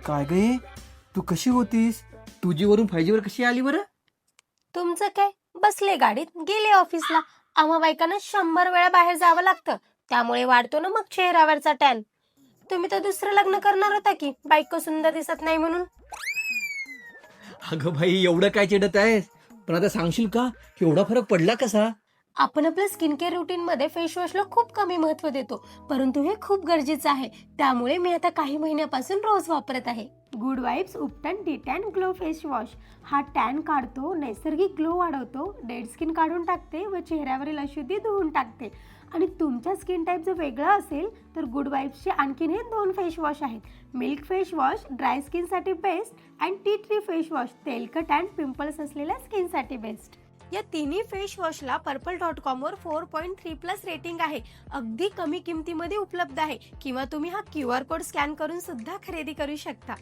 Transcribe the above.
काय गे, तू कशी होतीस? तुझी वरून 5G वर कशी आली बरं? तुमचं काय, बसले गाडीत गेले ऑफिसला. आम्हा बायकांना 100 वेळा बाहेर जावं लागतं, त्यामुळे वाढतो ना मग चेहऱ्यावरचा टॅन. तुम्ही तर दुसरं लग्न करणार होता की बायको सुंदर दिसत नाही म्हणून. अगं भाई, एवढं काय चिडत आहेस? पण आता सांगशील का एवढा फरक पडला कसा? आपण आपल्या स्किन केअर रुटीन मध्ये फेस वॉशला खूप कमी महत्त्व देतो, परंतु हे खूप गरजेचं आहे. त्यामुळे मी आता काही महिन्यापासून रोज वापरत आहे good vibes ubtan detan glow face wash. हा टॅन काढतो, नैसर्गिक ग्लो वाढवतो, डेड स्किन काढून टाकते व चेहऱ्यावरील अशुद्धी धुवून टाकते. आणि तुमच्या स्किन टाईप जर वेगळा असेल तर गुड वाइब्सचे आणखीन हे 2 फेस वॉश आहेत. मिल्क फेस वॉश ड्राय स्किनसाठी best and tea tree face wash तेलकट अँड पिंपल्स असलेल्या स्किनसाठी बेस्ट. या तिन्ही फेस वॉशला purple.com वर 4.3+ रेटिंग आहे. अगदी कमी किमतीमध्ये उपलब्ध आहे, किंवा तुम्ही हा QR कोड स्कॅन करून सुद्धा खरेदी करू शकता.